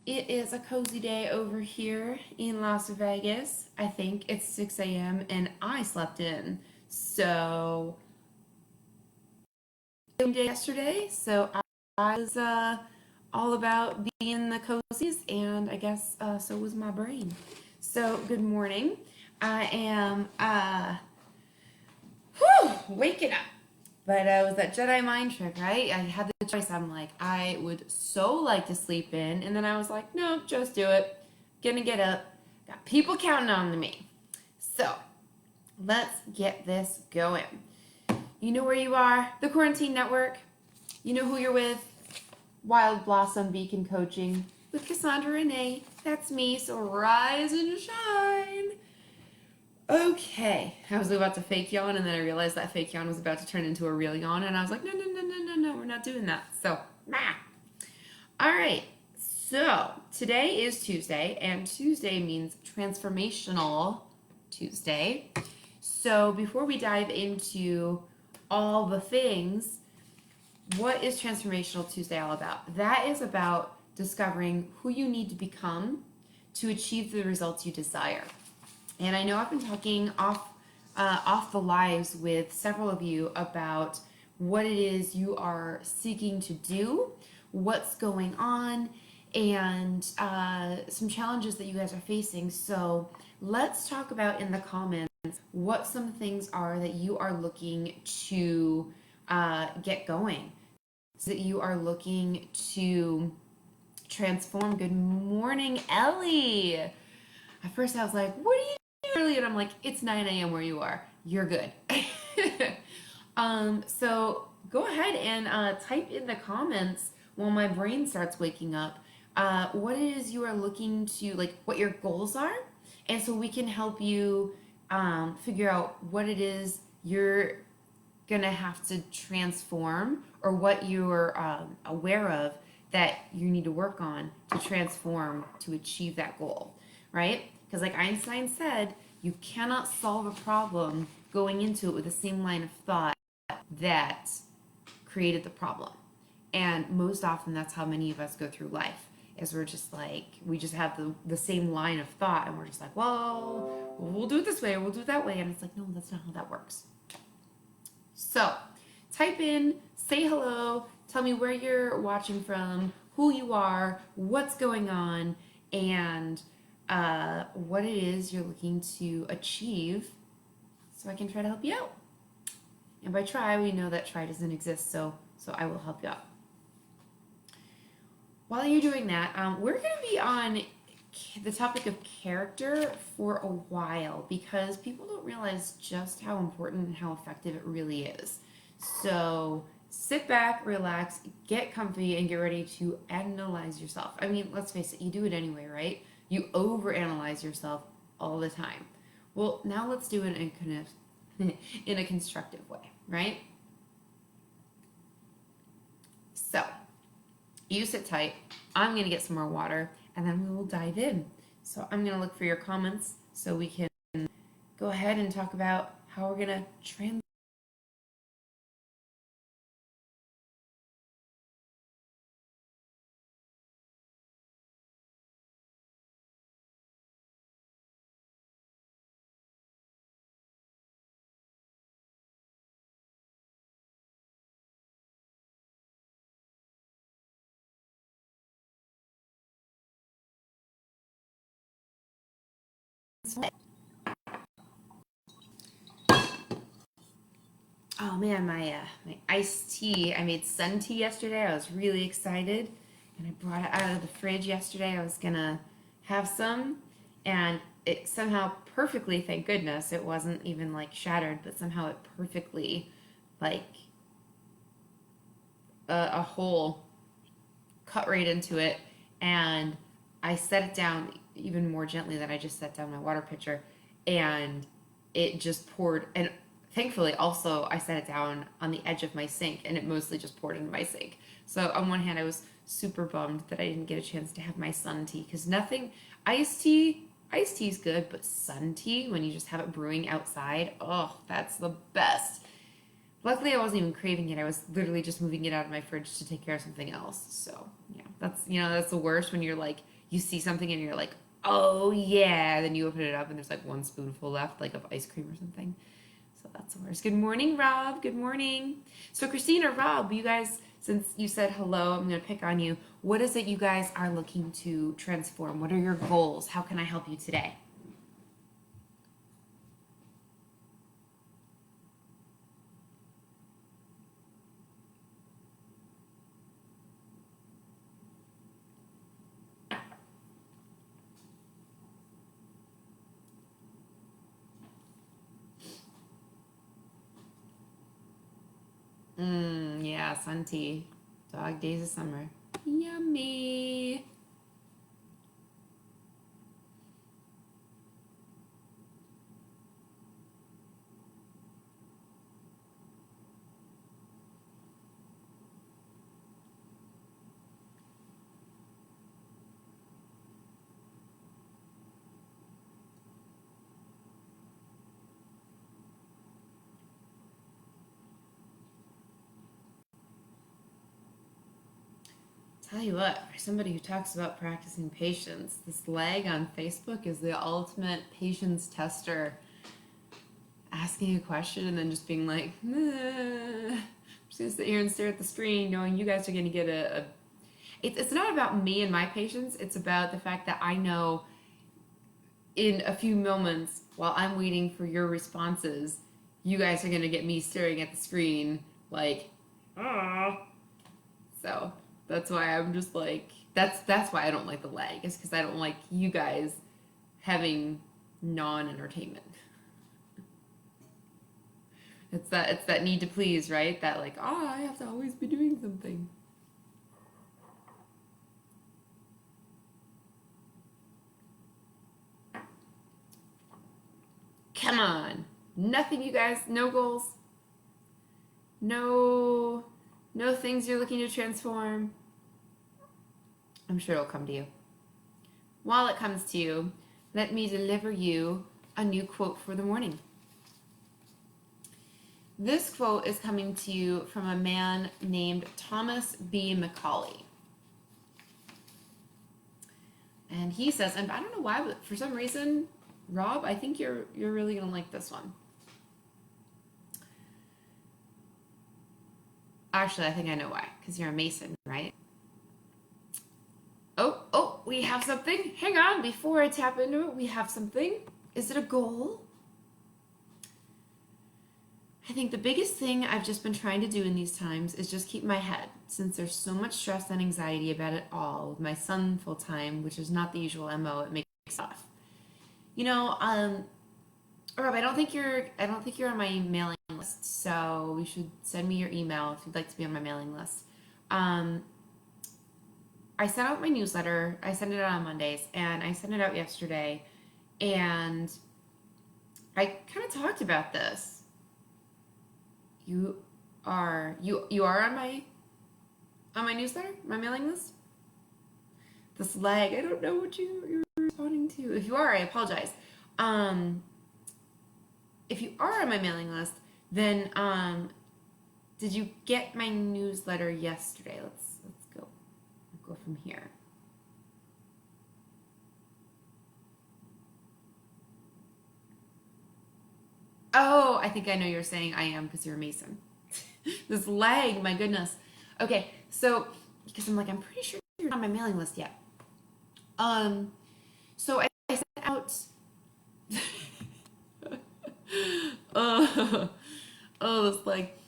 It is a cozy day over here in Las Vegas. I think it's 6 a.m. and I slept in. So, day yesterday, so I was all about being the cozies, and I guess so was my brain. So, good morning. I am waking up. But it was that Jedi mind trick, right? I had the choice. I'm like, I would so like to sleep in. And then I was like, no, just do it. Gonna get up. Got people counting on me. So let's get this going. You know where you are, the Quarantine Network. You know who you're with. Wild Blossom Beacon Coaching with Cassandra Renee. That's me. So rise and shine. Okay, I was about to fake yawn, and then I realized that fake yawn was about to turn into a real yawn, and I was like, no, no, no, no, no, no, we're not doing that. So, all right. So today is Tuesday, and Tuesday means Transformational Tuesday. So before we dive into all the things, what is Transformational Tuesday all about? That is about discovering who you need to become to achieve the results you desire. And I know I've been talking off the lives with several of you about what it is you are seeking to do, what's going on, and some challenges that you guys are facing. So let's talk about in the comments what some things are that you are looking to get going, so that you are looking to transform. Good morning, Ellie. At first I was like, what are you early, and I'm like, it's 9 a.m. where you are. You're good. So go ahead and type in the comments while my brain starts waking up what it is you are looking to, like what your goals are, and so we can help you figure out what it is you're gonna have to transform, or what you're aware of that you need to work on to transform to achieve that goal, right? Because like Einstein said, you cannot solve a problem going into it with the same line of thought that created the problem. And most often that's how many of us go through life, is we're just like, we just have the same line of thought, and we're just like, well, we'll do it this way, or we'll do it that way. And it's like, no, that's not how that works. So type in, say hello, tell me where you're watching from, who you are, what's going on, and what it is you're looking to achieve, so I can try to help you out. And by try, we know that try doesn't exist, so I will help you out. While you're doing that, we're going to be on the topic of character for a while, because people don't realize just how important and how effective it really is. So sit back, relax, get comfy, and get ready to analyze yourself. I mean, let's face it, you do it anyway, right? You overanalyze yourself all the time. Well, now let's do it in a constructive way, right? So, you sit tight. I'm going to get some more water, and then we will dive in. So I'm going to look for your comments so we can go ahead and talk about how we're going to translate. Oh man, my iced tea. I made sun tea yesterday. I was really excited, and I brought it out of the fridge yesterday. I was gonna have some, and it somehow perfectly, thank goodness, it wasn't even like shattered, but somehow it perfectly, like a hole cut right into it, and I set it down even more gently than I just set down my water pitcher, and it just poured. And thankfully, also, I set it down on the edge of my sink, and it mostly just poured into my sink. So on one hand, I was super bummed that I didn't get a chance to have my sun tea, because nothing, iced tea is good, but sun tea, when you just have it brewing outside, oh, that's the best. Luckily, I wasn't even craving it. I was literally just moving it out of my fridge to take care of something else. So yeah, that's the worst, when you're like, you see something and you're like, oh yeah, then you open it up and there's like one spoonful left, like of ice cream or something. So that's the worst. Good morning, Rob. Good morning. So Christina, Rob, you guys, since you said hello, I'm going to pick on you. What is it you guys are looking to transform? What are your goals? How can I help you today? Yeah, sun tea. Dog days of summer. Yummy. Tell you what, for somebody who talks about practicing patience, this lag on Facebook is the ultimate patience tester. Asking a question and then just being like, I'm just gonna sit here and stare at the screen, knowing you guys are gonna get it's not about me and my patience. It's about the fact that I know in a few moments while I'm waiting for your responses, you guys are gonna get me staring at the screen like, ah. So that's why I'm just like, that's why I don't like the lag. Is because I don't like you guys having non-entertainment. It's that need to please, right? That like, I have to always be doing something. Come on. Nothing, you guys, no goals. No things you're looking to transform. I'm sure it'll come to you. While it comes to you, let me deliver you a new quote for the morning. This quote is coming to you from a man named Thomas B. Macaulay. And he says, and I don't know why, but for some reason, Rob, I think you're really gonna like this one. Actually, I think I know why, because you're a Mason, right? Oh, we have something. Hang on, before I tap into it, we have something. Is it a goal? I think the biggest thing I've just been trying to do in these times is just keep my head, since there's so much stress and anxiety about it all, with my son full time, which is not the usual MO, it makes it tough. You know, Rob, I don't think you're on my mailing list, so you should send me your email if you'd like to be on my mailing list. I sent out my newsletter. I send it out on Mondays, and I sent it out yesterday, and I kind of talked about this. You are on my newsletter, my mailing list. This lag, I don't know what you're responding to. If you are, I apologize. If you are on my mailing list, then did you get my newsletter yesterday? Let's go from here. Oh, I think I know you're saying I am because you're a Mason. This lag, my goodness. Okay, so because I'm pretty sure you're not on my mailing list yet. So I sent out. It's like,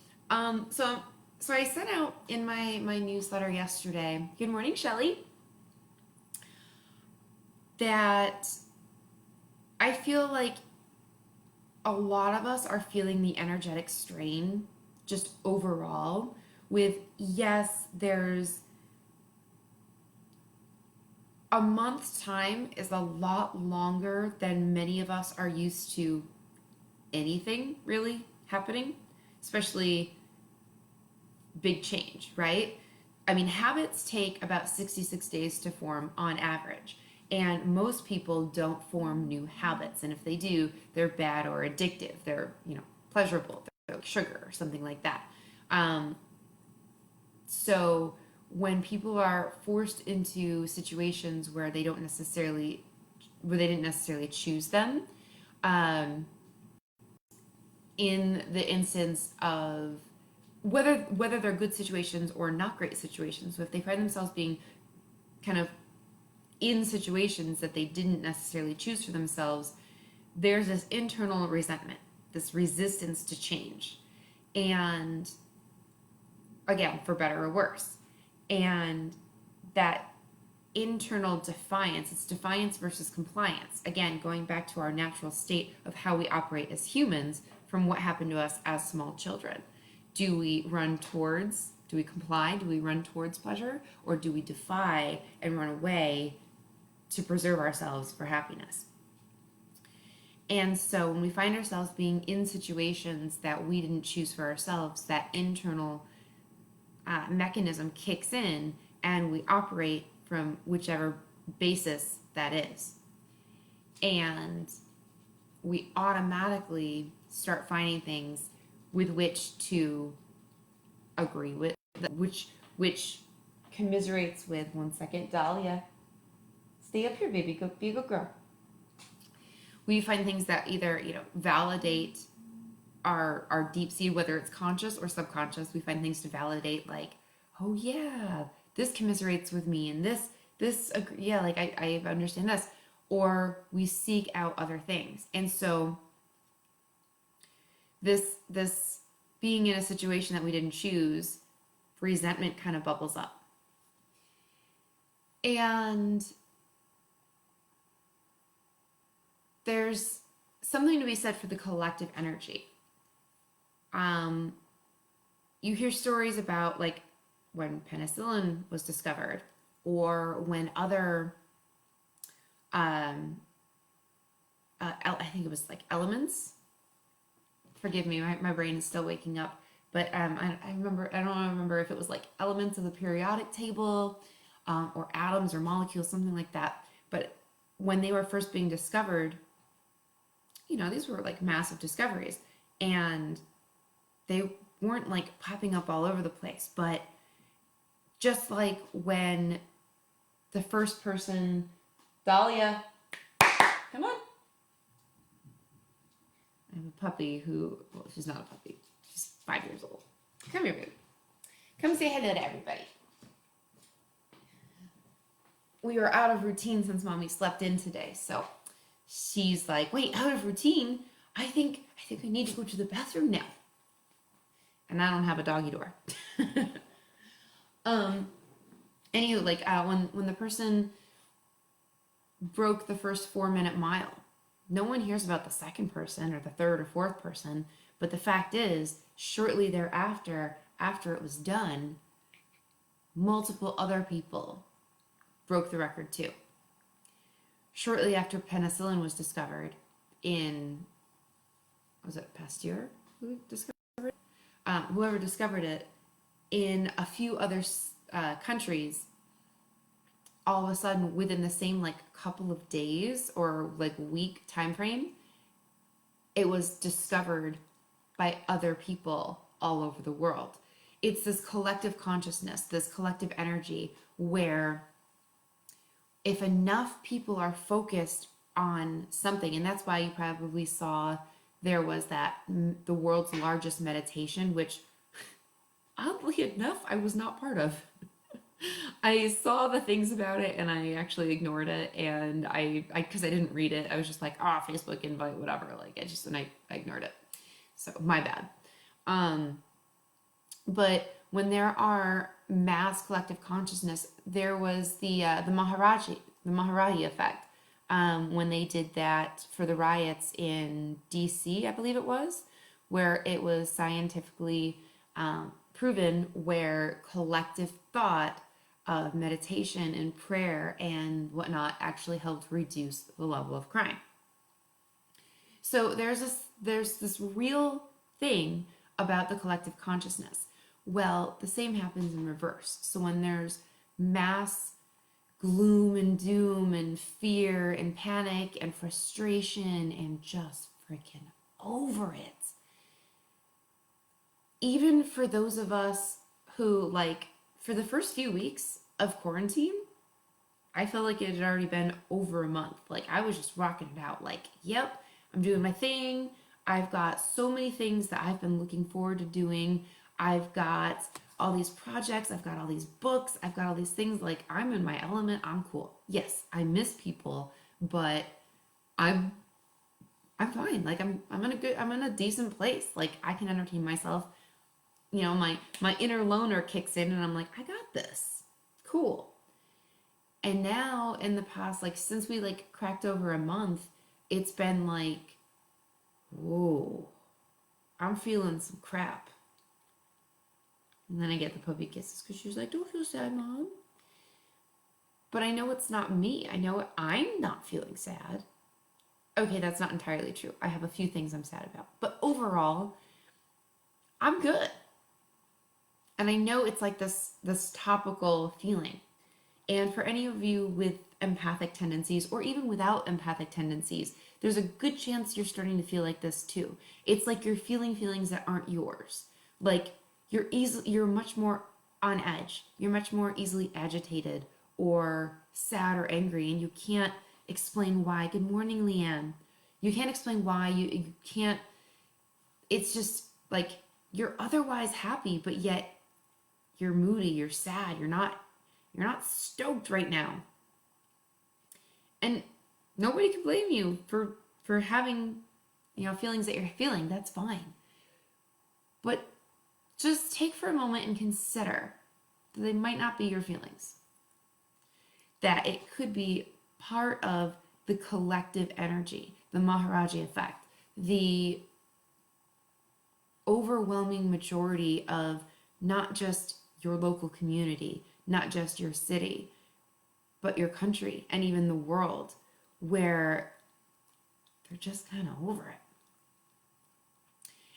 so I sent out in my newsletter yesterday. Good morning, Shelly. That I feel like a lot of us are feeling the energetic strain just overall with, yes, there's a month's time is a lot longer than many of us are used to anything really happening, especially big change, right? I mean, habits take about 66 days to form on average. And most people don't form new habits. And if they do, they're bad or addictive. They're, pleasurable. They're like sugar or something like that. So when people are forced into situations where they didn't necessarily choose them, um, in the instance of whether they're good situations or not great situations. So if they find themselves being kind of in situations that they didn't necessarily choose for themselves, there's this internal resentment, this resistance to change. And again, for better or worse. And that internal defiance, it's defiance versus compliance. Again, going back to our natural state of how we operate as humans from what happened to us as small children. Do we comply? Do we run towards pleasure? Or do we defy and run away to preserve ourselves for happiness? And so when we find ourselves being in situations that we didn't choose for ourselves, that internal mechanism kicks in and we operate from whichever basis that is. And we automatically start finding things with which to agree with, which commiserates with, one second, Dahlia, stay up here, baby, go be a good girl. We find things that either, validate our deep seed, whether it's conscious or subconscious. We find things to validate, like, oh yeah, this commiserates with me, and this yeah, like I understand this. Or we seek out other things. And so this being in a situation that we didn't choose, resentment kind of bubbles up. And there's something to be said for the collective energy. You hear stories about, like, when penicillin was discovered, or when other I think it was like elements. Forgive me, my brain is still waking up. But I don't remember if it was like elements of the periodic table, or atoms or molecules, something like that. But when they were first being discovered, these were like massive discoveries, and they weren't like popping up all over the place. But just like when the first person, Dahlia, come on. I have a puppy she's not a puppy. She's 5 years old. Come here, baby. Come say hello to everybody. We were out of routine since Mommy slept in today. So she's like, wait, out of routine? I think I need to go to the bathroom now. And I don't have a doggy door. Anywho, like, when the person broke the first 4-minute mile, no one hears about the second person or the third or fourth person. But the fact is, shortly thereafter, after it was done, multiple other people broke the record too. Shortly after penicillin was discovered was it Pasteur who discovered it? Whoever discovered it, in a few other countries, all of a sudden, within the same like couple of days or like week time frame, it was discovered by other people all over the world. It's this collective consciousness, this collective energy, where if enough people are focused on something, and that's why you probably saw there was the world's largest meditation, which oddly enough, I was not part of. I saw the things about it and I actually ignored it, and because I didn't read it, I was just like, Facebook invite, whatever. Like I ignored it. So my bad. But when there are mass collective consciousness, there was the Maharaji effect. When they did that for the riots in DC, I believe it was, where it was scientifically proven where collective thought of meditation and prayer and whatnot actually helped reduce the level of crime. So there's this real thing about the collective consciousness. Well, the same happens in reverse. So when there's mass gloom and doom and fear and panic and frustration and just freaking over it, even for those of us who like for the first few weeks of quarantine, I felt like it had already been over a month. Like I was just rocking it out. Like, yep, I'm doing my thing. I've got so many things that I've been looking forward to doing. I've got all these projects. I've got all these books. I've got all these things. Like I'm in my element. I'm cool. Yes, I miss people, but I'm I'm fine. Like I'm in a decent place. Like I can entertain myself. You know, my inner loner kicks in and I'm like, I got this. Cool. And now in the past, like since we like cracked over a month, it's been like, whoa, I'm feeling some crap. And then I get the puppy kisses because she's like, don't feel sad, Mom. But I know it's not me. I know I'm not feeling sad. Okay, that's not entirely true. I have a few things I'm sad about. But overall, I'm good. And I know it's like this topical feeling. And for any of you with empathic tendencies or even without empathic tendencies, there's a good chance you're starting to feel like this too. It's like you're feeling feelings that aren't yours. Like you're much more on edge. You're much more easily agitated or sad or angry, and you can't explain why. Good morning, Leanne. You can't explain why. You can't. It's just like you're otherwise happy, but yet you're moody. You're sad. You're not stoked right now. And nobody can blame you for having, feelings that you're feeling. That's fine. But just take for a moment and consider that they might not be your feelings. That it could be part of the collective energy, the Maharaji effect, the overwhelming majority of not just your local community, not just your city, but your country and even the world, where they're just kind of over it.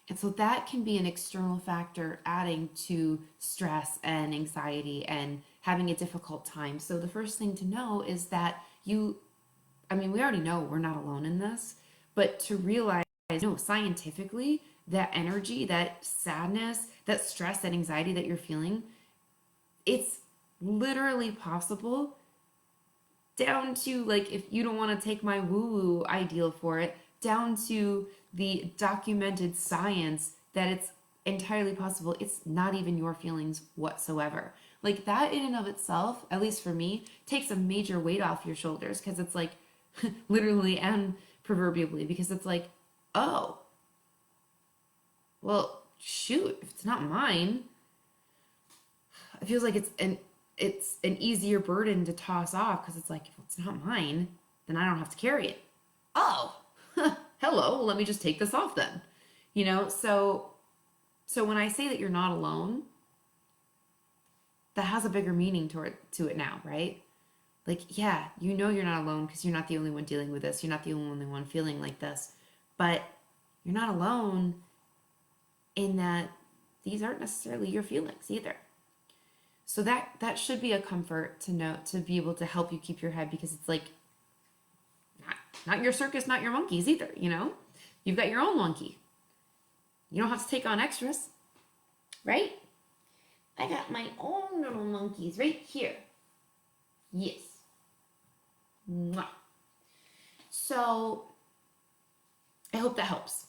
And so that can be an external factor adding to stress and anxiety and having a difficult time. So the first thing to know is that we already know we're not alone in this, but to realize, scientifically, that energy, that sadness, that stress, that anxiety that you're feeling, it's literally possible, down to, like, if you don't want to take my woo-woo ideal for it, down to the documented science that it's entirely possible it's not even your feelings whatsoever. Like that in and of itself, at least for me, takes a major weight off your shoulders, because it's like literally and proverbially, because it's like, oh, well, shoot, if it's not mine, it feels like it's an easier burden to toss off, because it's like, if it's not mine, then I don't have to carry it. Oh, hello, let me just take this off then. So when I say that you're not alone, that has a bigger meaning to it now, right? Like, yeah, you're not alone because you're not the only one dealing with this. You're not the only one feeling like this. But you're not alone in that these aren't necessarily your feelings either. So that should be a comfort to know, to be able to help you keep your head, because it's like, not your circus, not your monkeys either, You've got your own monkey. You don't have to take on extras, right? I got my own little monkeys right here. Yes. Mwah. So I hope that helps.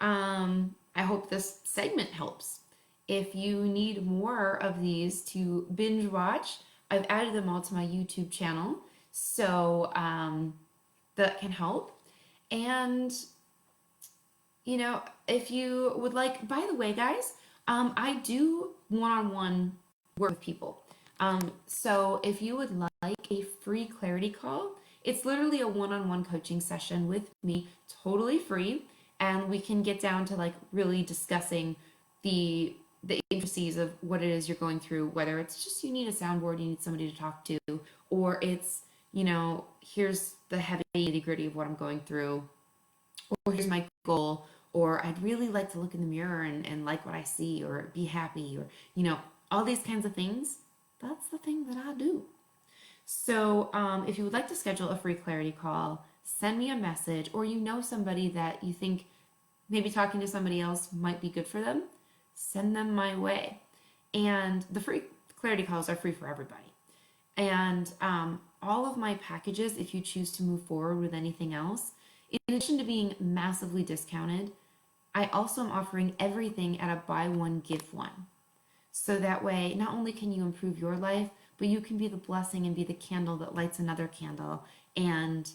I hope this segment helps. If you need more of these to binge watch, I've added them all to my YouTube channel, so that can help. And if you would like, by the way, guys, I do one-on-one work with people. So if you would like a free clarity call, it's literally a one-on-one coaching session with me, totally free, and we can get down to like really discussing the intricacies of what it is you're going through, whether it's just you need a soundboard, you need somebody to talk to, or it's, here's the heavy nitty-gritty of what I'm going through, or here's my goal, or I'd really like to look in the mirror and like what I see, or be happy, or, all these kinds of things. That's the thing that I do. So if you would like to schedule a free clarity call, send me a message, or somebody that you think maybe talking to somebody else might be good for them, send them my way. And the free clarity calls are free for everybody. And all of my packages, if you choose to move forward with anything else, in addition to being massively discounted, I also am offering everything at a buy one, give one. So that way, not only can you improve your life, but you can be the blessing and be the candle that lights another candle and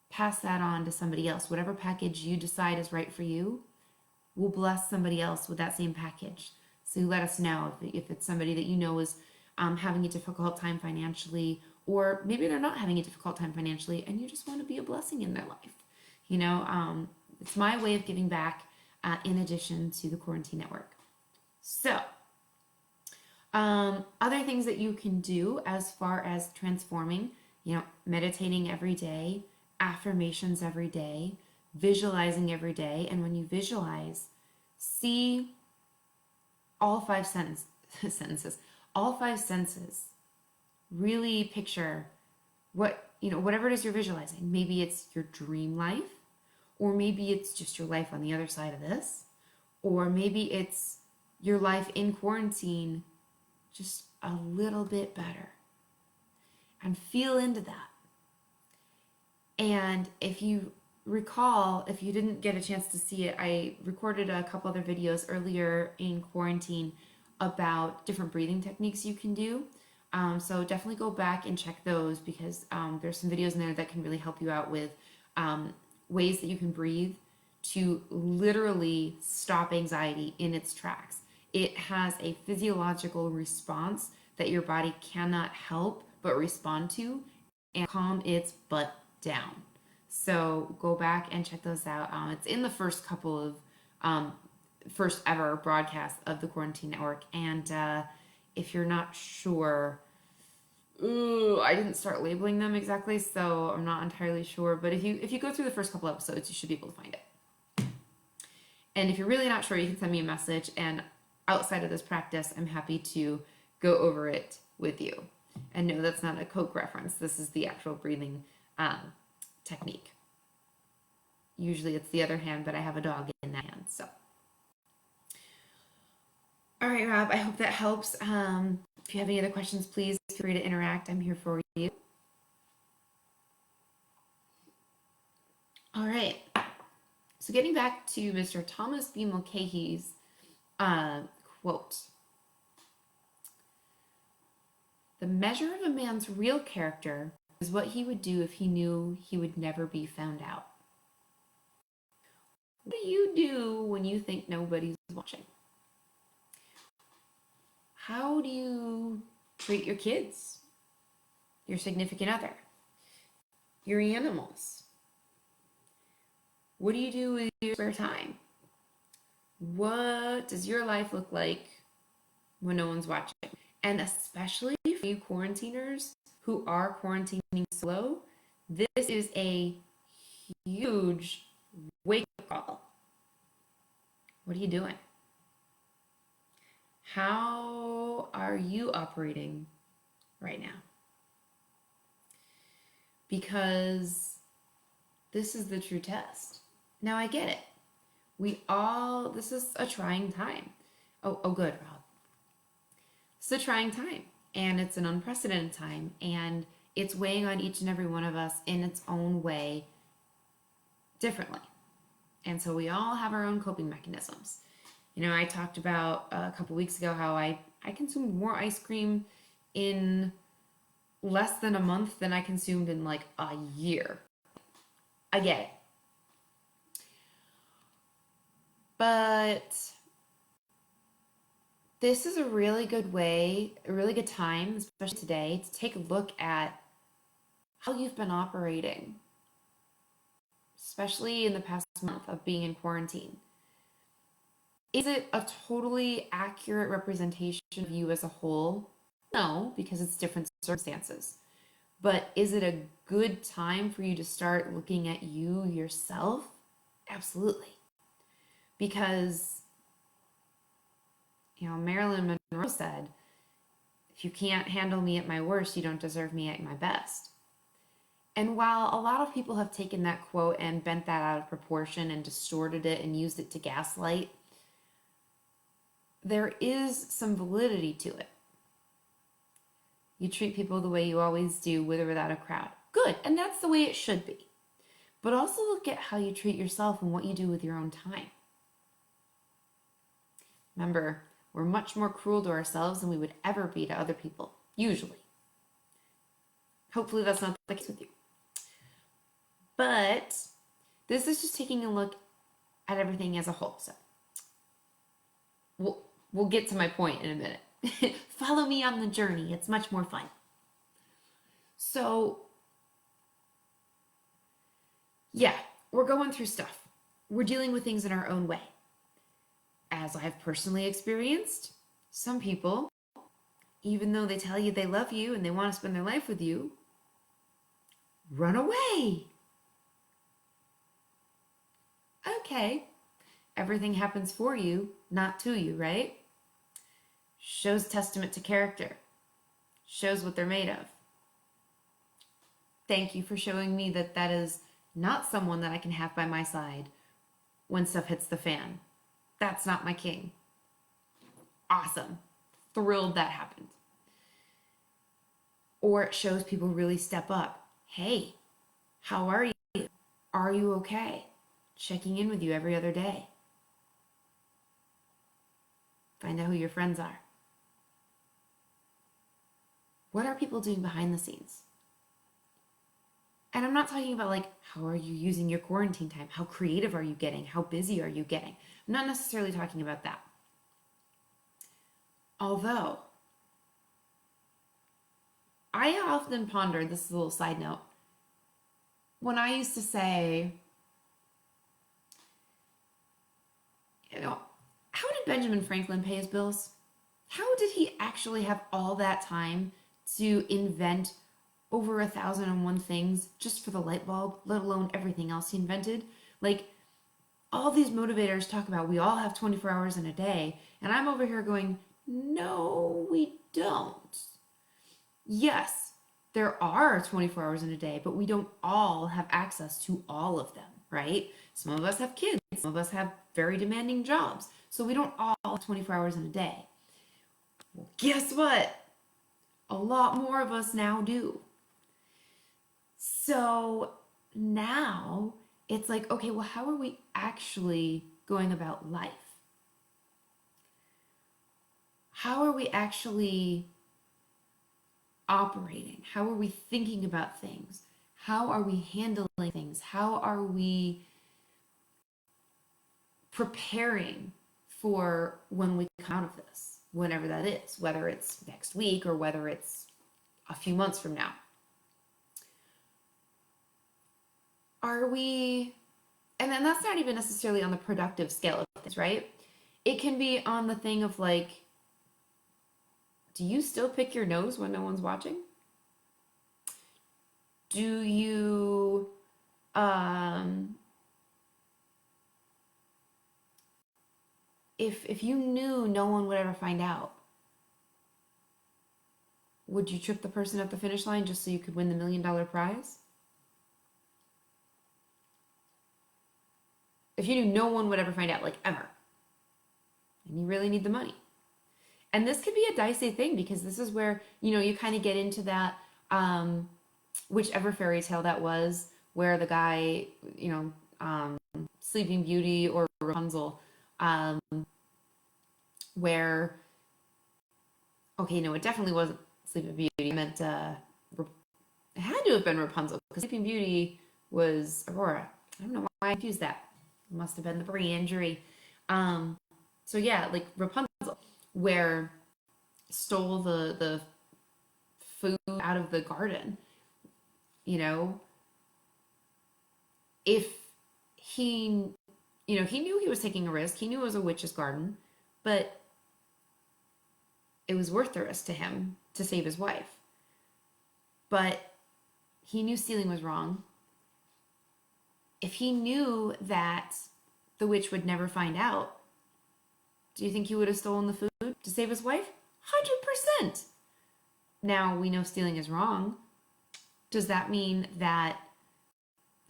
pass that on to somebody else. Whatever package you decide is right for you, will bless somebody else with that same package. So you let us know if it's somebody that you know is having a difficult time financially, or maybe they're not having a difficult time financially and you just want to be a blessing in their life. You know, it's my way of giving back in addition to the Quarantine Network. So, other things that you can do as far as transforming, you know, meditating every day, affirmations every day, visualizing every day. And when you visualize, see all five sentences, all five senses. Really picture what, you know, whatever it is you're visualizing. Maybe it's your dream life, or maybe it's just your life on the other side of this, or maybe it's your life in quarantine just a little bit better. And feel into that. And if you recall, if you didn't get a chance to see it, I recorded a couple other videos earlier in quarantine about different breathing techniques you can do. So definitely go back and check those, because there's some videos in there that can really help you out with ways that you can breathe to literally stop anxiety in its tracks. It has a physiological response that your body cannot help but respond to and calm its butt down. So go back and check those out. It's in the first couple of first ever broadcasts of the Quarantine Network. And if you're not sure, I didn't start labeling them exactly, so I'm not entirely sure. But if you go through the first couple episodes, you should be able to find it. And if you're really not sure, you can send me a message. And outside of this practice, I'm happy to go over it with you. And no, that's not a Coke reference. This is the actual breathing technique. Usually it's the other hand, but I have a dog in that hand, so. All right, Rob, I hope that helps. If you have any other questions, please feel free to interact. I'm here for you. All right. So getting back to Mr. Thomas B. Mulcahy's quote. The measure of a man's real character is what he would do if he knew he would never be found out. What do you do when you think nobody's watching? How do you treat your kids, your significant other, your animals? What do you do with your spare time? What does your life look like when no one's watching? And especially for you quarantiners who are quarantining solo, this is a huge wake-up call. What are you doing? How are you operating right now? Because this is the true test. Now I get it. This is a trying time. Oh good, Rob. It's a trying time, and it's an unprecedented time, and it's weighing on each and every one of us in its own way differently. And so we all have our own coping mechanisms. You know, I talked about a couple weeks ago how I consumed more ice cream in less than a month than I consumed in like a year. I get it. But this is a really good way, a really good time, especially today, to take a look at how you've been operating, especially in the past month of being in quarantine. Is it a totally accurate representation of you as a whole? No, because it's different circumstances. But is it a good time for you to start looking at you yourself? Absolutely. Because, you know, Marilyn Monroe said, if you can't handle me at my worst, you don't deserve me at my best. And while a lot of people have taken that quote and bent that out of proportion and distorted it and used it to gaslight, there is some validity to it. You treat people the way you always do, with or without a crowd. Good, and that's the way it should be. But also look at how you treat yourself and what you do with your own time. Remember, we're much more cruel to ourselves than we would ever be to other people, usually. Hopefully that's not the case with you. But this is just taking a look at everything as a whole. So we'll get to my point in a minute. Follow me on the journey. It's much more fun. So yeah, we're going through stuff. We're dealing with things in our own way. As I've personally experienced, some people, even though they tell you they love you and they want to spend their life with you, run away. Okay, everything happens for you, not to you, right? Shows testament to character. Shows what they're made of. Thank you for showing me that that is not someone that I can have by my side when stuff hits the fan. That's not my king. Awesome. Thrilled that happened. Or it shows people really step up. Hey, how are you? Are you okay? Checking in with you every other day. Find out who your friends are. What are people doing behind the scenes? And I'm not talking about like, how are you using your quarantine time? How creative are you getting? How busy are you getting? I'm not necessarily talking about that. Although, I often pondered, this is a little side note, when I used to say, you know, how did Benjamin Franklin pay his bills? How did he actually have all that time to invent over 1,001 things just for the light bulb, let alone everything else he invented? Like, all these motivators talk about we all have 24 hours in a day, and I'm over here going, no, we don't. Yes, there are 24 hours in a day, but we don't all have access to all of them, right? Some of us have kids, some of us have very demanding jobs, so we don't all have 24 hours in a day. Well, guess what? A lot more of us now do. So now it's like, okay, well, how are we actually going about life? How are we actually operating? How are we thinking about things? How are we handling things? How are we preparing for when we come out of this, whenever that is, whether it's next week or whether it's a few months from now? Are we, and then that's not even necessarily on the productive scale of things, right? It can be on the thing of like, do you still pick your nose when no one's watching? Do you, if you knew no one would ever find out, would you trip the person at the finish line just so you could win the $1 million prize? If you knew no one would ever find out, like ever, and you really need the money. And this could be a dicey thing because this is where, you know, you kind of get into that, whichever fairy tale that was, where the guy, you know, Sleeping Beauty or Rapunzel, where, okay, no, it definitely wasn't Sleeping Beauty. I meant, it had to have been Rapunzel because Sleeping Beauty was Aurora. I don't know why I confused that. It must have been the brain injury. So yeah, like Rapunzel, where stole the food out of the garden. You know, if he, you know, he knew he was taking a risk. He knew it was a witch's garden, but it was worth the risk to him to save his wife. But he knew stealing was wrong. If he knew that the witch would never find out, do you think he would have stolen the food to save his wife? 100%. Now, we know stealing is wrong. Does that mean that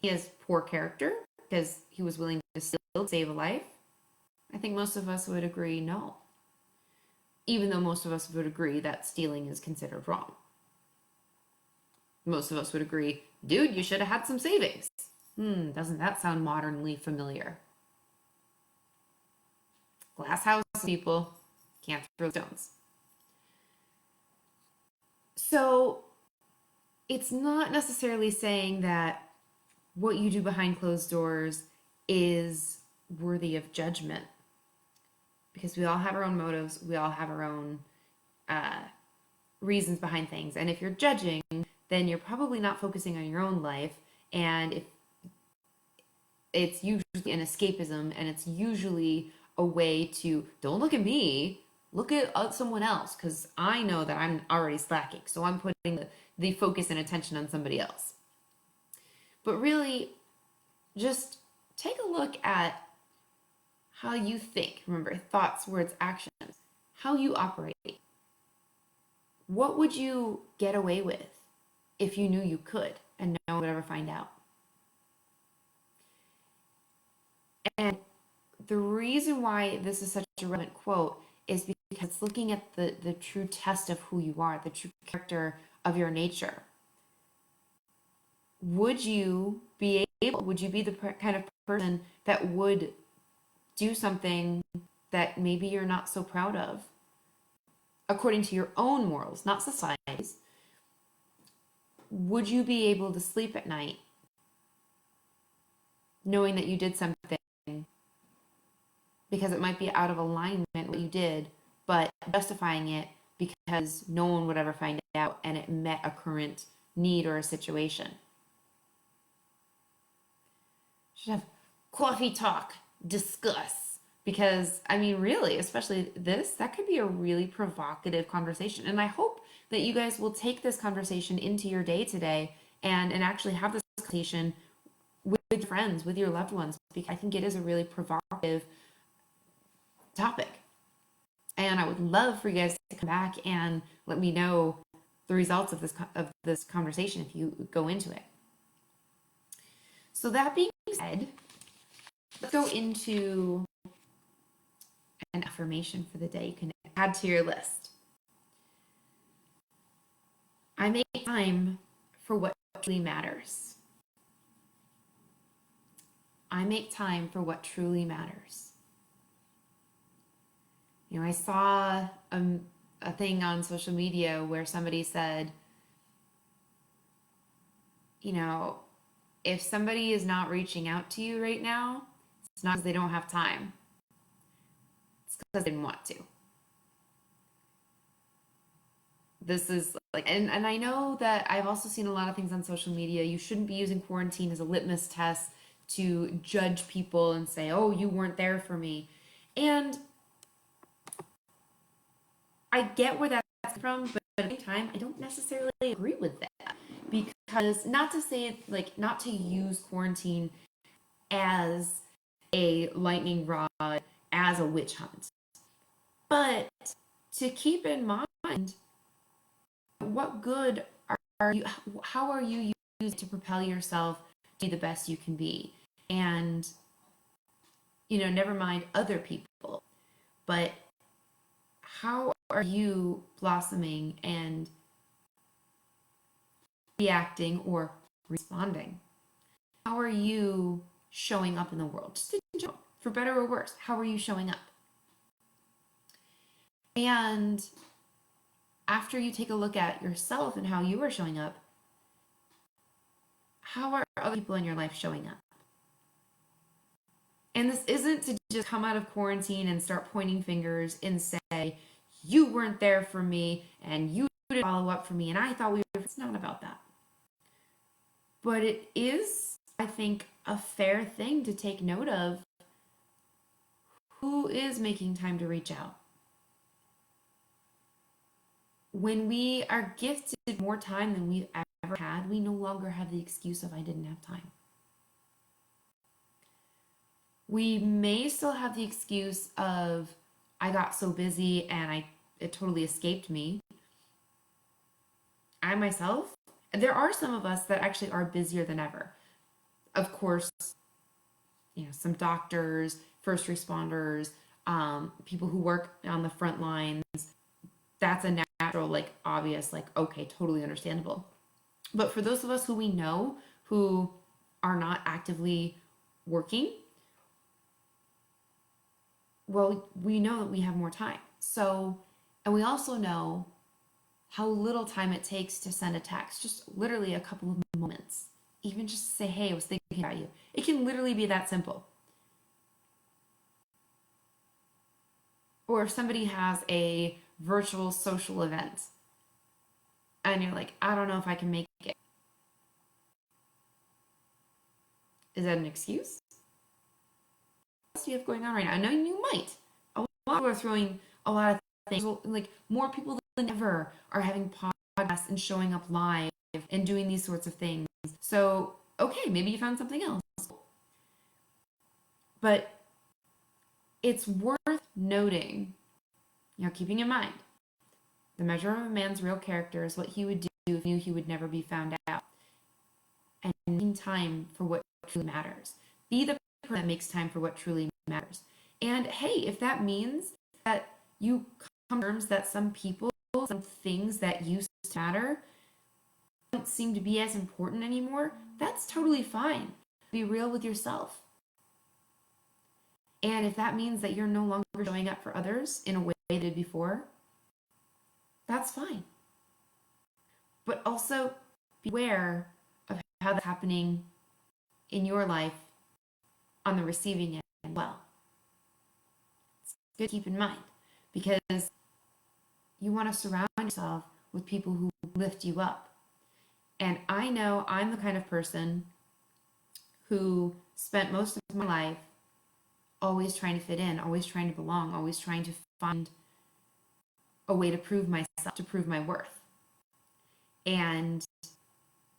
he has poor character because he was willing to steal to save a life? I think most of us would agree no. Even though most of us would agree that stealing is considered wrong. most of us would agree, dude, you should have had some savings. Doesn't that sound modernly familiar? Glass house people can't throw stones. So it's not necessarily saying that what you do behind closed doors is worthy of judgment, because we all have our own motives, we all have our own reasons behind things. And if you're judging, then you're probably not focusing on your own life. And if it's usually an escapism, and it's usually a way to, don't look at me, look at someone else, because I know that I'm already slacking. So I'm putting the focus and attention on somebody else. But really, just take a look at how you think. Remember, thoughts, words, actions, how you operate. What would you get away with if you knew you could and no one would ever find out? And the reason why this is such a relevant quote is because it's looking at the true test of who you are, the true character of your nature. Would you be the kind of person that would do something that maybe you're not so proud of, according to your own morals, not society's? Would you be able to sleep at night knowing that you did something because it might be out of alignment what you did, but justifying it because no one would ever find out and it met a current need or a situation? Should have coffee talk, discuss. Because, I mean, really, especially this, that could be a really provocative conversation. And I hope that you guys will take this conversation into your day today and actually have this conversation with your friends, with your loved ones, because I think it is a really provocative topic. And I would love for you guys to come back and let me know the results of this conversation if you go into it. So that being said, let's go into an affirmation for the day you can add to your list. I make time for what truly matters. I make time for what truly matters. You know, I saw a thing on social media where somebody said, you know, if somebody is not reaching out to you right now, it's not because they don't have time. It's because they didn't want to. This is like, and I know that I've also seen a lot of things on social media. You shouldn't be using quarantine as a litmus test to judge people and say, oh, you weren't there for me. And I get where that's from, but at the same time, I don't necessarily agree with that. Because not to say, like, not to use quarantine as a lightning rod, as a witch hunt, but to keep in mind, what good are you, how are you using to propel yourself to be the best you can be? And, you know, never mind other people, but how are you blossoming and reacting or responding? How are you showing up in the world? Just in general, for better or worse, how are you showing up? And after you take a look at yourself and how you are showing up, how are other people in your life showing up? And this isn't to just come out of quarantine and start pointing fingers and say, you weren't there for me and you didn't follow up for me and I thought we were. It's not about that. But it is, I think, a fair thing to take note of. Who is making time to reach out? When we are gifted more time than we've ever had, we no longer have the excuse of I didn't have time. We may still have the excuse of I got so busy and it totally escaped me. I myself, and there are some of us that actually are busier than ever. Of course, you know, some doctors, first responders, people who work on the front lines, that's a natural, like, obvious, like, okay, totally understandable. But for those of us who we know who are not actively working, well, we know that we have more time. So, and we also know how little time it takes to send a text, just literally a couple of moments. Even just to say, hey, I was thinking about you. It can literally be that simple. Or if somebody has a virtual social event and you're like, I don't know if I can make it. Is that an excuse? What do you have going on right now? I know you might. A lot of people are throwing a lot of things. Like more people than ever are having podcasts and showing up live and doing these sorts of things. So, okay, maybe you found something else. But it's worth noting, keeping in mind, the measure of a man's real character is what he would do if he knew he would never be found out. And making time for what truly matters. Be the person that makes time for what truly matters. And hey, if that means that you come to terms that some people, some things that used to matter don't seem to be as important anymore, that's totally fine. Be real with yourself. And if that means that you're no longer showing up for others in a way you did before, that's fine. But also be aware of how that's happening in your life on the receiving end as well. It's good to keep in mind because you want to surround yourself with people who lift you up. And I know I'm the kind of person who spent most of my life always trying to fit in, always trying to belong, always trying to find a way to prove myself, to prove my worth. And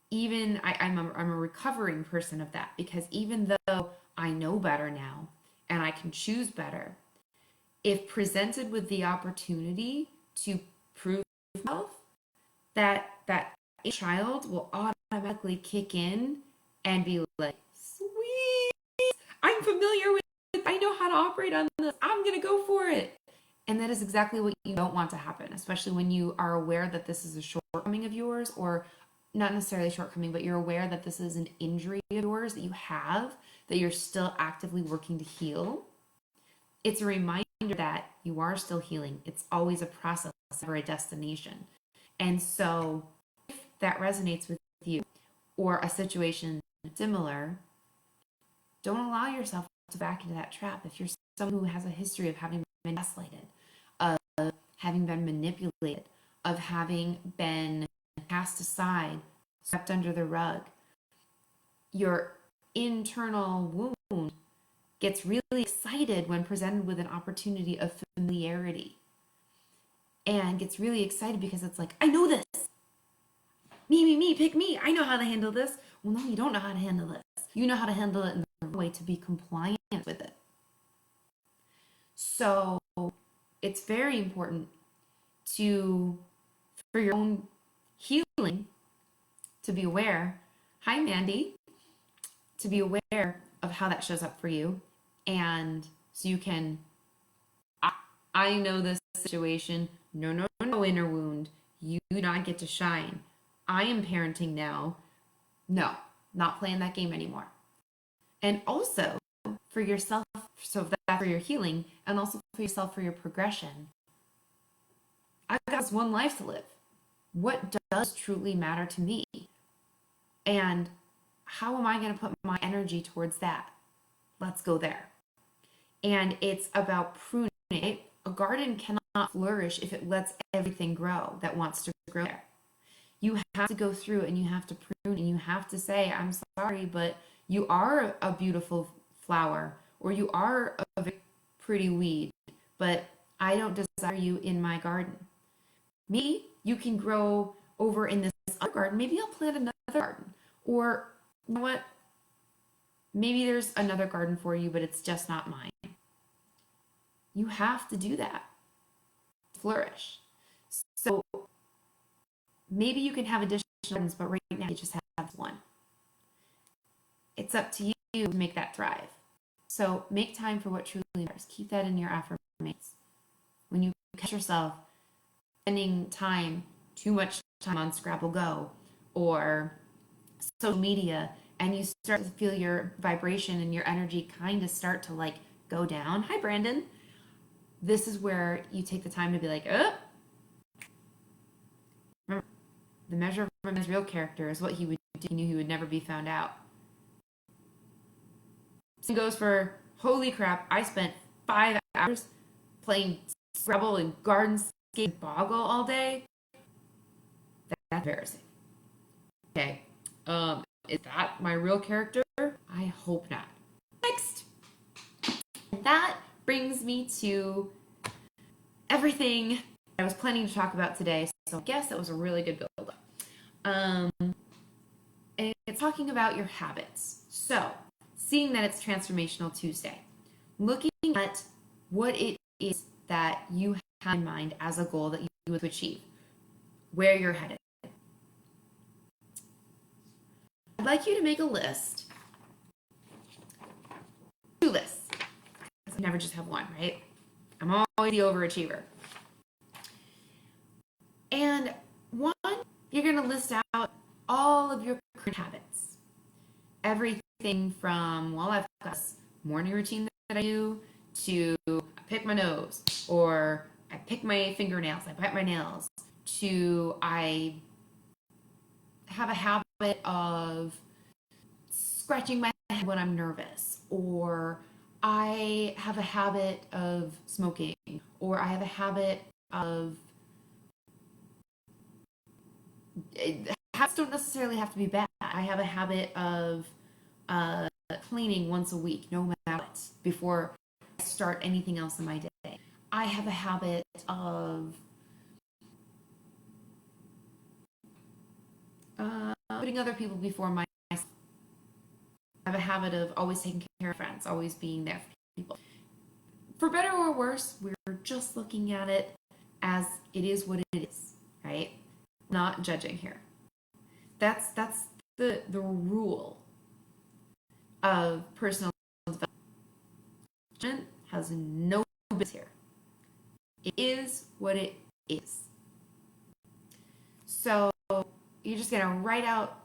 even I'm a recovering person of that, because even though I know better now and I can choose better, if presented with the opportunity to prove myself, that child will automatically kick in and be like, sweet, I'm familiar with it, I know how to operate on this, I'm gonna go for it. And that is exactly what you don't want to happen, especially when you are aware that this is a shortcoming of yours, or not necessarily a shortcoming, but you're aware that this is an injury of yours that you have, that you're still actively working to heal. It's a reminder that you are still healing. It's always a process, never a destination. And so if that resonates with you, or a situation similar, don't allow yourself to back into that trap. If you're someone who has a history of having been gaslighted, of having been manipulated, of having been cast aside, swept under the rug, your internal wound gets really excited when presented with an opportunity of familiarity, and gets really excited because it's like, I know this. Me, pick me. I know how to handle this. Well, no, you don't know how to handle this. You know how to handle it in the way to be compliant with it. So it's very important for your own healing, to be aware. Hi, Mandy. To be aware of how that shows up for you. And so you can, I know this situation. No, inner wound. You do not get to shine. I am parenting now. No, not playing that game anymore. And also for yourself, so that's for your healing, and also for yourself for your progression. I've got this one life to live. What does truly matter to me? And how am I going to put my energy towards that? Let's go there. And it's about pruning. A garden cannot flourish if it lets everything grow that wants to grow there. You have to go through and you have to prune, and you have to say, I'm sorry, but you are a beautiful flower, or you are a very pretty weed, but I don't desire you in my garden. Maybe you can grow over in this other garden. Maybe I'll plant another garden. Or, you know what? Maybe there's another garden for you, but it's just not mine. You have to do that to flourish. So maybe you can have additional gardens, but right now you just have one. It's up to you to make that thrive. So make time for what truly matters. Keep that in your affirmations. When you catch yourself spending too much time on Scrabble Go, or social media, and you start to feel your vibration and your energy kind of start to like go down. Hi, Brandon. This is where you take the time to be like, remember, the measure of a man's real character is what he would do. He knew he would never be found out. Same goes for, holy crap, I spent 5 hours playing Scrabble and Gardenscape and Boggle all day. That's embarrassing. Okay. Is that my real character? I hope not. Next. That brings me to everything I was planning to talk about today. So I guess that was a really good build-up. And it's talking about your habits. So, seeing that it's Transformational Tuesday, looking at what it is that you have in mind as a goal that you would achieve, where you're headed. I'd like you to make a list. 2 lists. I never just have one, right? I'm always the overachiever. And 1, you're going to list out all of your current habits. Everything from, well, I've got this morning routine that I do, to I pick my nose, or I pick my fingernails, I bite my nails, to I have a habit of scratching my head when I'm nervous, or I have a habit of smoking, or I have a habit of... Habits don't necessarily have to be bad. I have a habit of cleaning once a week, no matter what, before I start anything else in my day. I have a habit of putting other people before myself. I have a habit of always taking care of friends, always being there for people. For better or worse, we're just looking at it as it is what it is, right? Not judging here. That's the rule of personal development. Judgment has no business here. It is what it is. So you're just gonna write out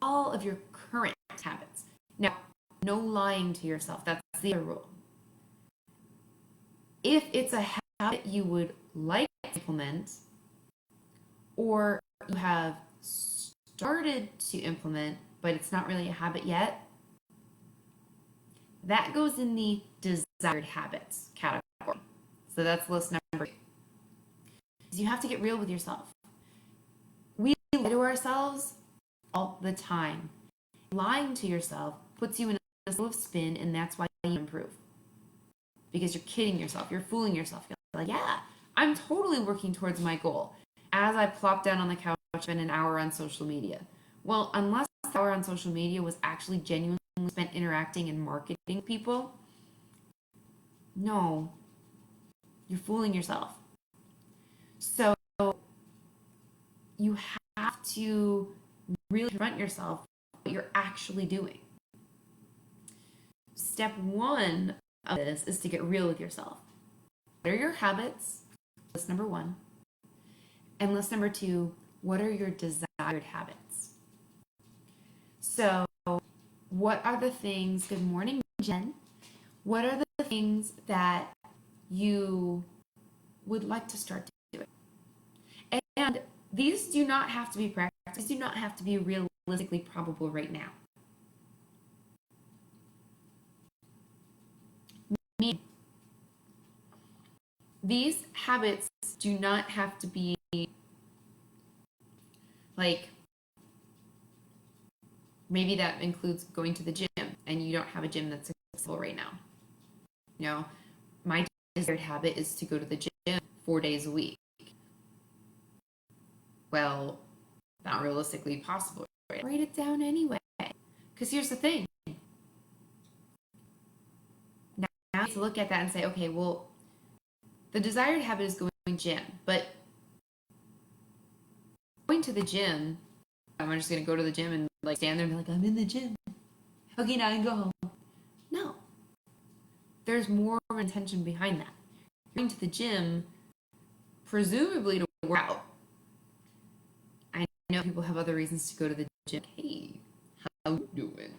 all of your current habits. Now, no lying to yourself. That's the other rule. If it's a habit you would like to implement, or you have started to implement, but it's not really a habit yet, that goes in the desired habits category. So that's list number 2. You have to get real with yourself. We lie to ourselves all the time. Lying to yourself puts you in a cycle of spin, and that's why you improve. Because you're kidding yourself. You're fooling yourself. You're like, yeah, I'm totally working towards my goal. As I plop down on the couch and spend an hour on social media. Well, unless the hour on social media was actually genuinely spent interacting and marketing people, no, you're fooling yourself. So you have to really confront yourself what you're actually doing. Step 1 of this is to get real with yourself. What are your habits? List number 1. And list number 2, what are your desired habits? So, what are the things, good morning, Jen. What are the things that you would like to start doing? And these do not have to be practical. These do not have to be realistically probable right now. These habits do not have to be like, maybe that includes going to the gym and you don't have a gym that's accessible right now. You know, my desired habit is to go to the gym 4 days a week. Well, not realistically possible. Right? Write it down anyway. Because here's the thing. Now you have to look at that and say, okay, well, the desired habit is going to the gym, but going to the gym, I'm just going to go to the gym and like stand there and be like, I'm in the gym. Okay, now I can go home. No. There's more of an intention behind that. You're going to the gym, presumably to work out. I know people have other reasons to go to the gym. Hey, how you doing?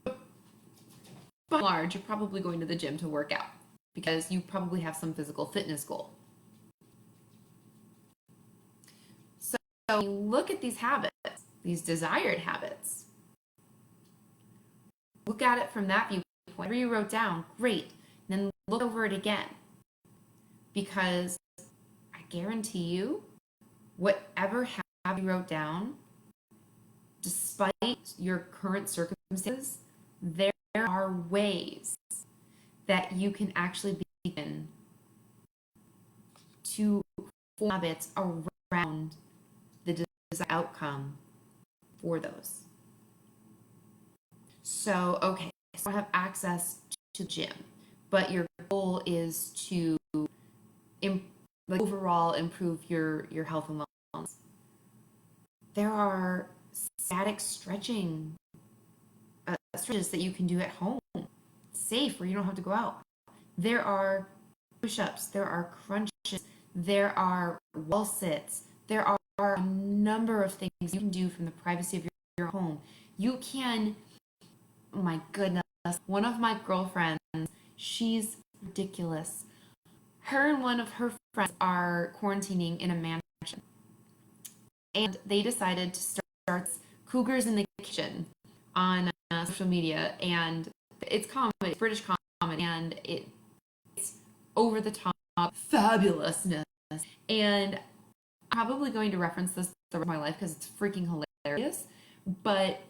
By and large, you're probably going to the gym to work out because you probably have some physical fitness goal. So when you look at these habits, these desired habits, look at it from that viewpoint. Whatever you wrote down, great. Then look over it again. Because I guarantee you, whatever habit you wrote down, despite your current circumstances, there are ways that you can actually begin to form habits around the desired outcome for those. So, okay, so you have access to the gym, but your goal is to overall improve your health and wellness. There are static stretching stretches that you can do at home, safe, where you don't have to go out. There are push-ups, there are crunches, there are wall sits, there are a number of things you can do from the privacy of your home. You can, oh my goodness, one of my girlfriends, she's ridiculous. Her and one of her friends are quarantining in a mansion, and they decided to start Cougars in the Kitchen on social media, and it's comedy, it's British comedy, and it's over the top fabulousness. And I'm probably going to reference this the rest of my life because it's freaking hilarious. But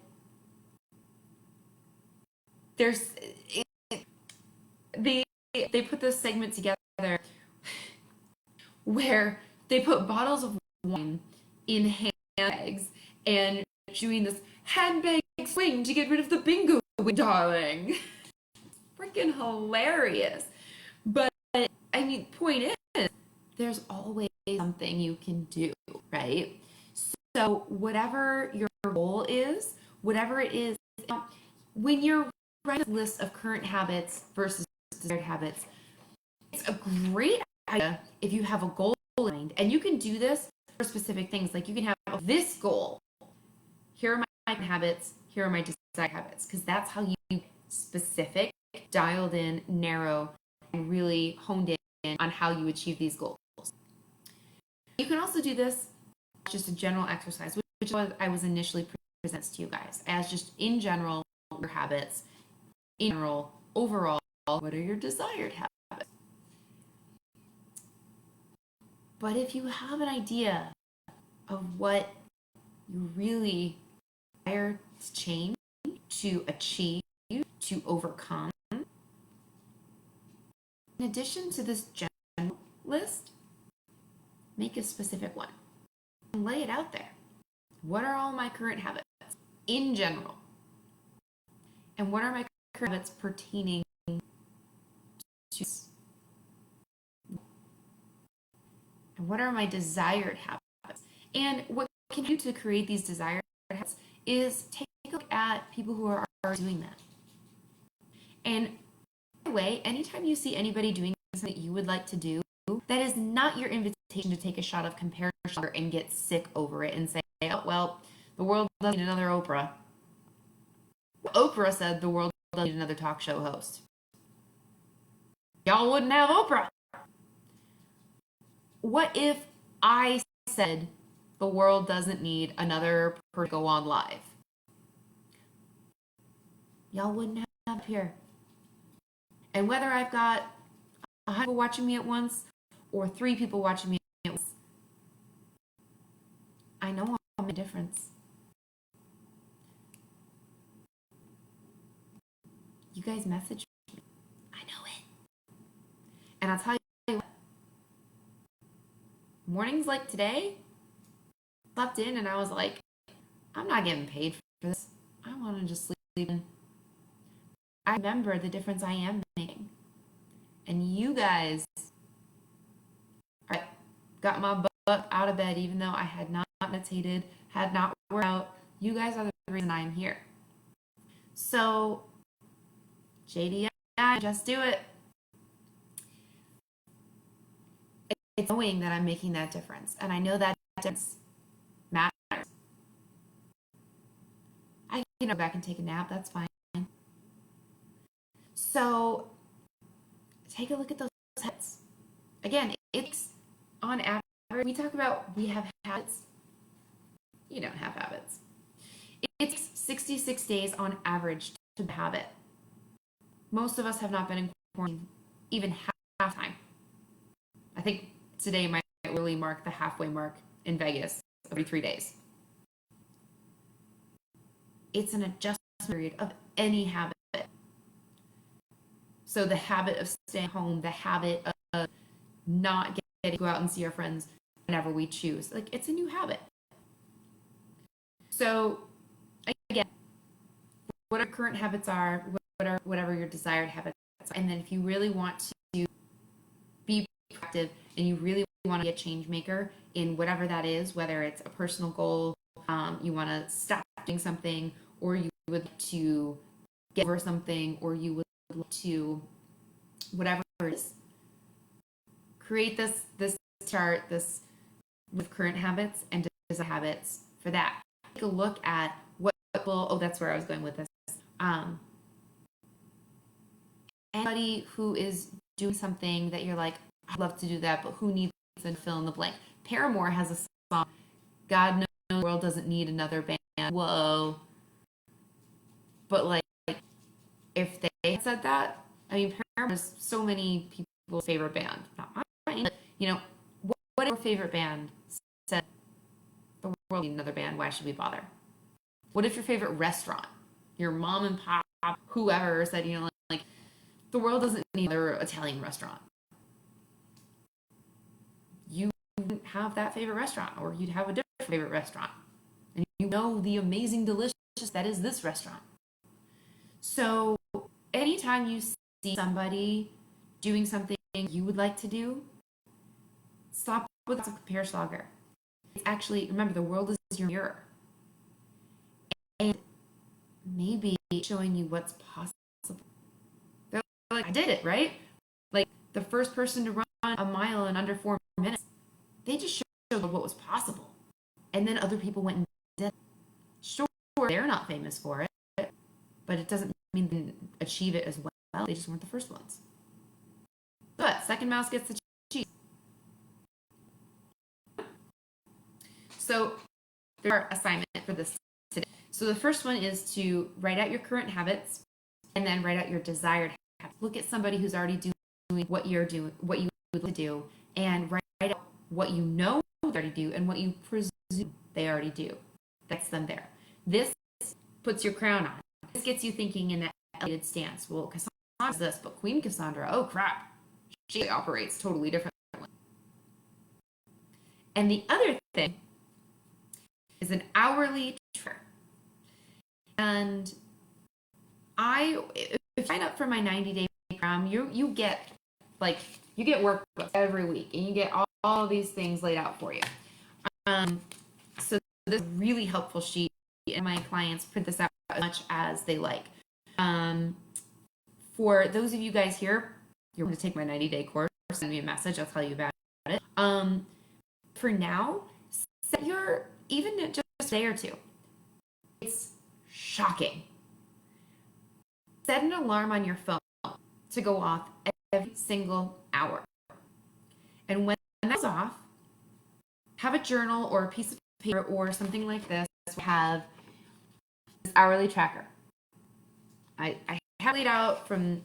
they put this segment together where they put bottles of wine in handbags and doing this handbag swing to get rid of the bingo, darling. Freaking hilarious. But I mean, point is, there's always something you can do, right? So whatever your goal is, whatever it is, when you're writing a list of current habits versus desired habits, it's a great idea if you have a goal in mind, and you can do this for specific things. Like you can have this goal. Here are my habits. Here are my desired habits, because that's how you specific, dialed in, narrow, and really honed in on how you achieve these goals. You can also do this just a general exercise, which is what I was initially presenting to you guys as just in general your habits, in general, overall, what are your desired habits? But if you have an idea of what you really desire to change, to achieve, to overcome, in addition to this general list, make a specific one and lay it out there. What are all my current habits in general? And what are my current habits pertaining to? And what are my desired habits? And what can you do to create these desired habits is take a look at people who are doing that. And by the way, anytime you see anybody doing something that you would like to do, that is not your invitation to take a shot of comparison and get sick over it and say, oh, well, the world doesn't need another Oprah. Oprah said the world doesn't need another talk show host. Y'all wouldn't have Oprah. What if I said the world doesn't need another person to go on live? Y'all wouldn't have here. And whether I've got 100 people watching me at once or 3 people watching me at once, I know I'll make a difference. You guys message me. I know it. And I'll tell you what, mornings like today, I slept in and I was like, I'm not getting paid for this. I want to just sleep in. I remember the difference I am making. And you guys got my butt out of bed even though I had not meditated, had not worked out. You guys are the reason I am here. So, JDI, just do it. It's knowing that I'm making that difference. And I know that attendance matters. I can go back and take a nap. That's fine. So take a look at those habits. Again, it's on average. We talk about we have habits. You don't have habits. It takes 66 days on average to habit. Most of us have not been in quarantine even half time. I think today might really mark the halfway mark in Vegas every 3 days. It's an adjustment period of any habit. So the habit of staying home, the habit of not getting to go out and see our friends whenever we choose, like it's a new habit. So again, what our current habits are, whatever your desired habits are, and then if you really want to be proactive and you really want to be a change maker in whatever that is, whether it's a personal goal, you want to stop doing something, or you would like to get over something, or you would like to whatever it is, create this chart, this with current habits and design habits for that. Take a look at what will, oh, that's where I was going with this. Anybody who is doing something that you're like, I'd love to do that, but who needs to fill in the blank? Paramore has a song, God knows the world doesn't need another band. Whoa. But like, if they had said that, I mean, Paramore is so many people's favorite band. Not mine, but, you know, what if your favorite band said, the world needs another band, why should we bother? What if your favorite restaurant, your mom and pop, whoever said, you know, like the world doesn't need another Italian restaurant? You wouldn't have that favorite restaurant, or you'd have a different favorite restaurant. And you know the amazing delicious that is this restaurant. So anytime you see somebody doing something you would like to do, stop with the compare slogger. It's actually, remember, the world is your mirror. And maybe showing you what's possible. They're like, I did it, right? Like the first person to run a mile in under 4 minutes, they just showed what was possible. And then other people went and did it. Sure, they're not famous for it, but it doesn't mean they didn't achieve it as well. They just weren't the first ones. But second mouse gets the cheese. So there's our assignment for this today. So the first one is to write out your current habits and then write out your desired habits. Look at somebody who's already doing what you're doing, what you would like to do, and write out what you know they already do and what you presume they already do. That's them there. This puts your crown on. This gets you thinking in that elevated stance. Well, Cassandra does this, but Queen Cassandra, oh crap, she operates totally differently. And the other thing is an hourly trigger. And if you sign up for my 90-day program, you get workbooks every week, and you get all these things laid out for you. So this is a really helpful sheet, and my clients print this out as much as they like. For those of you guys here, you're going to take my 90-day course, send me a message, I'll tell you about it. For now, set your, even just a day or two. It's shocking. Set an alarm on your phone to go off every single hour. And when that's off, have a journal or a piece of paper or something like this. Have this hourly tracker. I have it laid out from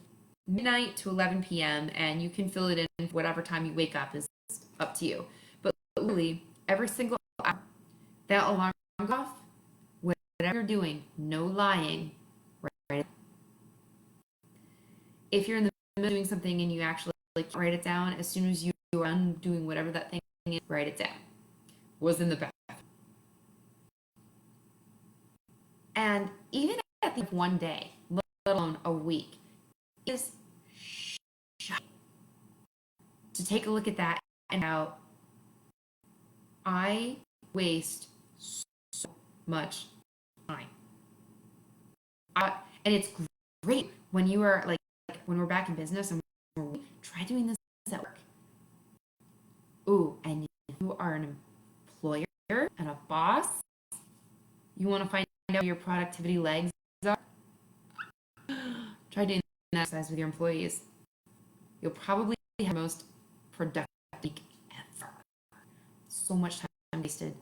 midnight to 11 p.m. and you can fill it in whatever time you wake up is up to you. But literally, every single hour, that alarm goes off. Whatever you're doing, no lying, right? If you're in the middle of doing something and you actually write it down, as soon as you are done doing whatever that thing is, write it down. Was in the bathroom. And even at the end of one day, let alone a week, is shocking to take a look at that and how I waste so much time. And it's great when you are like when we're back in business and try doing this at work. Ooh, and if you are an employer, You want to find out where your productivity legs are? Try doing that exercise with your employees. You'll probably have the most productive week ever. So much time wasted.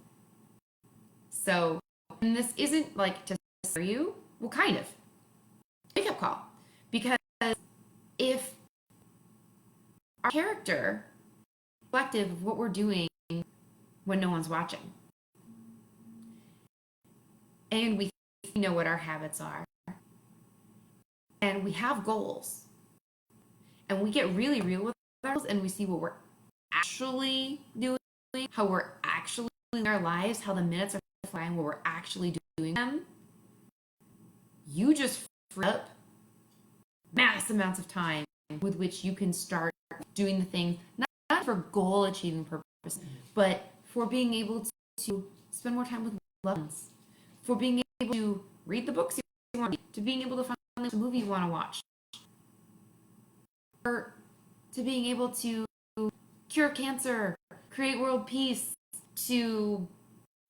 So, and this isn't like just for you. Well, kind of. Wake up call. Because if our character is reflective of what we're doing when no one's watching, and we know what our habits are, and we have goals, and we get really real with ourselves, and we see what we're actually doing, how we're actually living our lives, how the minutes are flying, what we're actually doing them, you just free up mass amounts of time with which you can start doing the thing, not for goal achieving purpose, but for being able to spend more time with loved ones, for being able to read the books you want to read, to being able to find the movie you want to watch, or to being able to cure cancer, create world peace, to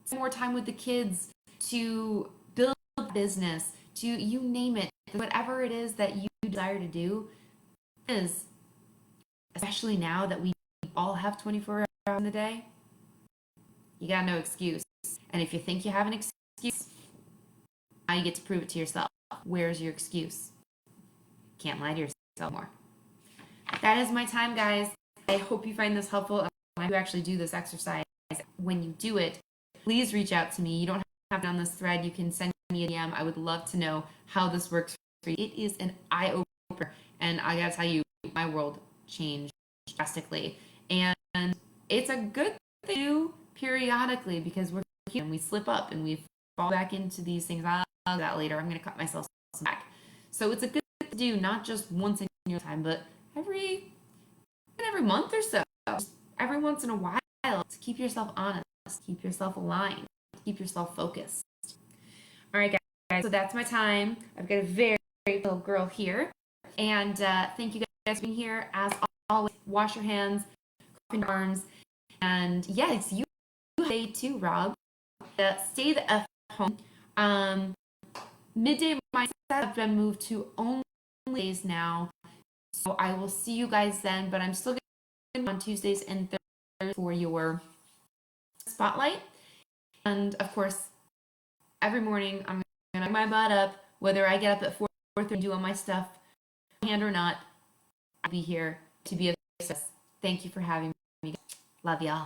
spend more time with the kids, to build a business, to you name it, whatever it is that you desire to do is, especially now that we all have 24 hours in the day, you got no excuse. And if you think you have an excuse, now you get to prove it to yourself. Where's your excuse? Can't lie to yourself more. That is my time, guys. I hope you find this helpful. I do actually do this exercise. When you do it, please reach out to me. You don't have to on this thread. You can send me a DM. I would love to know how this works for you. It is an eye-opener, and I gotta tell you, my world changed drastically. And it's a good thing to do periodically, because we're human and we slip up and we fall back into these things. I'll do that later. I'm gonna cut myself some back. So it's a good thing to do, not just once in your time, but every month or so, just every once in a while, to keep yourself honest, keep yourself aligned, keep yourself focused. All right, guys, so that's my time. I've got a very, very little girl here, and thank you guys for being here. As always, wash your hands, cough your arms, and yes, you day too, Rob. Stay the F home. Midday mindset have been moved to only days now, so I will see you guys then. But I'm still going to be on Tuesdays and Thursdays for your spotlight, and of course, every morning I'm going to my butt up, whether I get up at 4:30 and do all my stuff, hand or not. I'll be here to be of service. Thank you for having me. Love y'all.